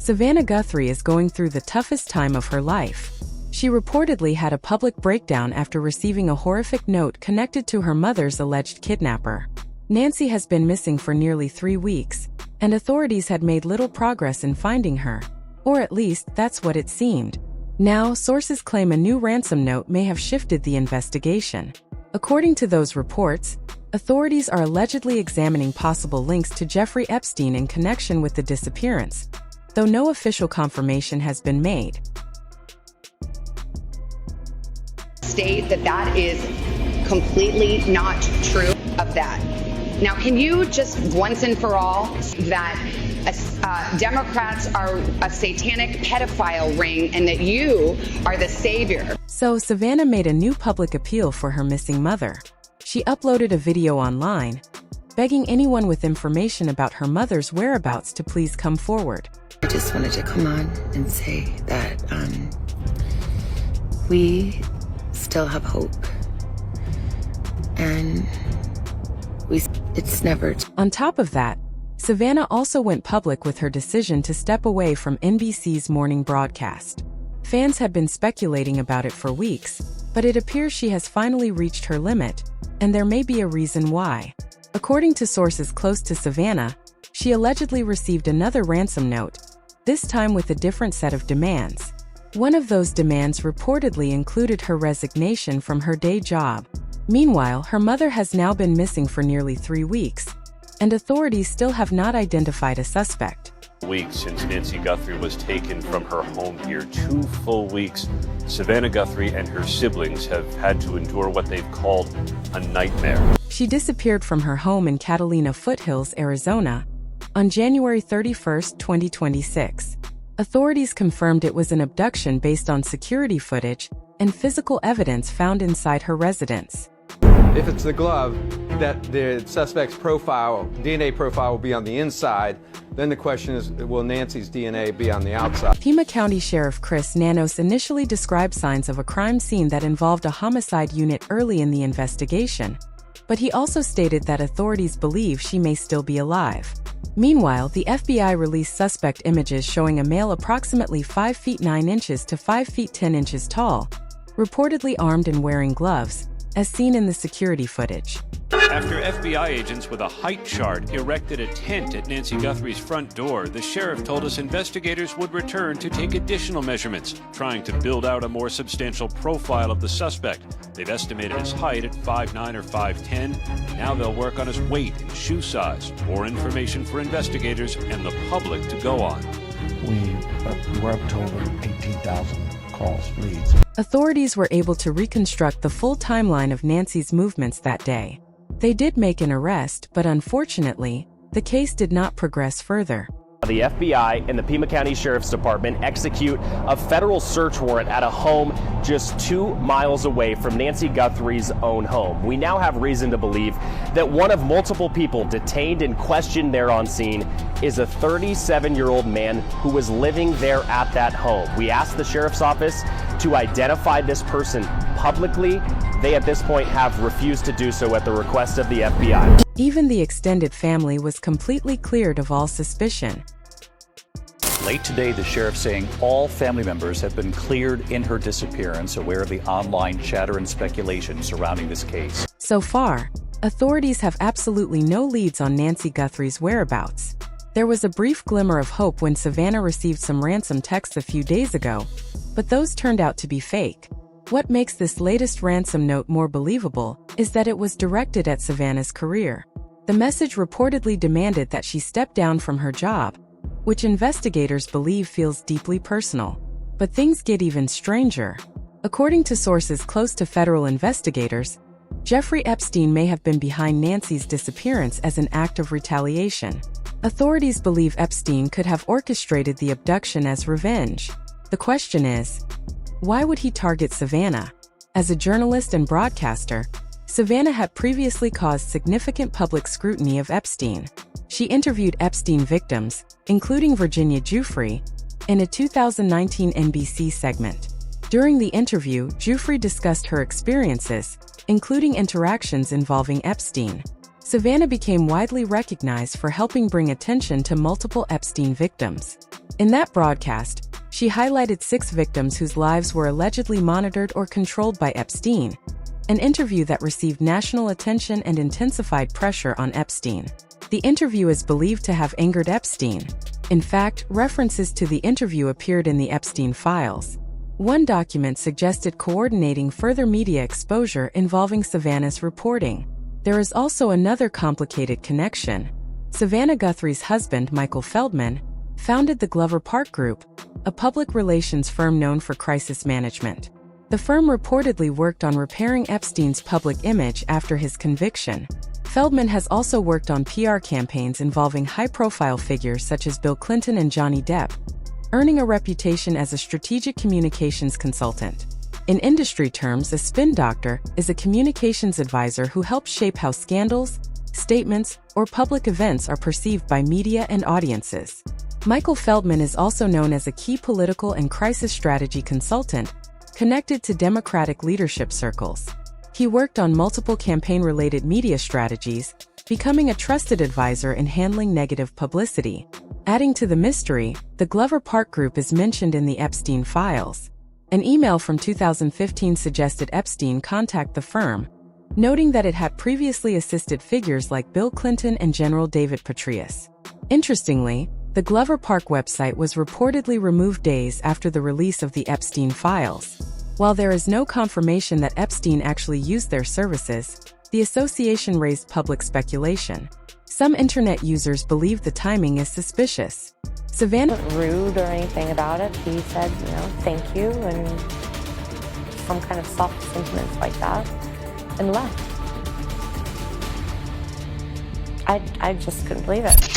Savannah Guthrie is going through the toughest time of her life. She reportedly had a public breakdown after receiving a horrific note connected to her mother's alleged kidnapper. Nancy has been missing for nearly 3 weeks, and authorities had made little progress in finding her. Or at least, that's what it seemed. Now, sources claim a new ransom note may have shifted the investigation. According to those reports, authorities are allegedly examining possible links to Jeffrey Epstein in connection with the disappearance, though no official confirmation has been made. State that is completely not true of that. Now, can you just once and for all that Democrats are a satanic pedophile ring and that you are the savior? So Savannah made a new public appeal for her missing mother. She uploaded a video online, begging anyone with information about her mother's whereabouts to please come forward. I just wanted to come on and say that we still have hope, and it's never. On top of that, Savannah also went public with her decision to step away from NBC's morning broadcast. Fans had been speculating about it for weeks, but it appears she has finally reached her limit, and there may be a reason why. According to sources close to Savannah, she allegedly received another ransom note, this time with a different set of demands. One of those demands reportedly included her resignation from her day job. Meanwhile, her mother has now been missing for nearly 3 weeks, and authorities still have not identified a suspect. Weeks since Nancy Guthrie was taken from her home here, 2 full weeks, Savannah Guthrie and her siblings have had to endure what they've called a nightmare. She disappeared from her home in Catalina Foothills, Arizona, on January 31, 2026. Authorities confirmed it was an abduction based on security footage and physical evidence found inside her residence. If it's the glove, that the suspect's DNA profile will be on the inside. Then the question is, will Nancy's DNA be on the outside? Pima County Sheriff Chris Nanos initially described signs of a crime scene that involved a homicide unit early in the investigation, but he also stated that authorities believe she may still be alive. Meanwhile, the FBI released suspect images showing a male approximately 5 feet 9 inches to 5 feet 10 inches tall, reportedly armed and wearing gloves, as seen in the security footage. After FBI agents with a height chart erected a tent at Nancy Guthrie's front door, the sheriff told us investigators would return to take additional measurements, trying to build out a more substantial profile of the suspect. They've estimated his height at 5'9" or 5'10". Now they'll work on his weight and shoe size. More information for investigators and the public to go on. We were up to over 18,000 calls, leads. Authorities were able to reconstruct the full timeline of Nancy's movements that day. They did make an arrest, but unfortunately, the case did not progress further. The FBI and the Pima County Sheriff's Department execute a federal search warrant at a home just 2 miles away from Nancy Guthrie's own home. We now have reason to believe that one of multiple people detained and questioned there on scene is a 37-year-old man who was living there at that home. We asked the Sheriff's Office to identify this person publicly. They at this point have refused to do so at the request of the FBI. Even the extended family was completely cleared of all suspicion. Late today, the sheriff saying all family members have been cleared in her disappearance, aware of the online chatter and speculation surrounding this case. So far, authorities have absolutely no leads on Nancy Guthrie's whereabouts. There was a brief glimmer of hope when Savannah received some ransom texts a few days ago, but those turned out to be fake. What makes this latest ransom note more believable is that it was directed at Savannah's career. The message reportedly demanded that she step down from her job, which investigators believe feels deeply personal. But things get even stranger. According to sources close to federal investigators, Jeffrey Epstein may have been behind Nancy's disappearance as an act of retaliation. Authorities believe Epstein could have orchestrated the abduction as revenge. The question is, why would he target Savannah? As a journalist and broadcaster, Savannah had previously caused significant public scrutiny of Epstein. She interviewed Epstein victims, including Virginia Giuffre, in a 2019 NBC segment. During the interview, Giuffre discussed her experiences, including interactions involving Epstein. Savannah became widely recognized for helping bring attention to multiple Epstein victims. In that broadcast, she highlighted 6 victims whose lives were allegedly monitored or controlled by Epstein, an interview that received national attention and intensified pressure on Epstein. The interview is believed to have angered Epstein. In fact, references to the interview appeared in the Epstein files. One document suggested coordinating further media exposure involving Savannah's reporting. There is also another complicated connection. Savannah Guthrie's husband, Michael Feldman, founded the Glover Park Group, a public relations firm known for crisis management. The firm reportedly worked on repairing Epstein's public image after his conviction. Feldman has also worked on PR campaigns involving high-profile figures such as Bill Clinton and Johnny Depp, earning a reputation as a strategic communications consultant. In industry terms, a spin doctor is a communications advisor who helps shape how scandals, statements, or public events are perceived by media and audiences. Michael Feldman is also known as a key political and crisis strategy consultant, connected to Democratic leadership circles. He worked on multiple campaign-related media strategies, becoming a trusted advisor in handling negative publicity. Adding to the mystery, the Glover Park Group is mentioned in the Epstein files. An email from 2015 suggested Epstein contact the firm, noting that it had previously assisted figures like Bill Clinton and General David Petraeus. Interestingly, the Glover Park website was reportedly removed days after the release of the Epstein files. While there is no confirmation that Epstein actually used their services, the association raised public speculation. Some internet users believe the timing is suspicious. Savannah wasn't rude or anything about it. He said, thank you, and some kind of soft sentiments like that, and left. I just couldn't believe it.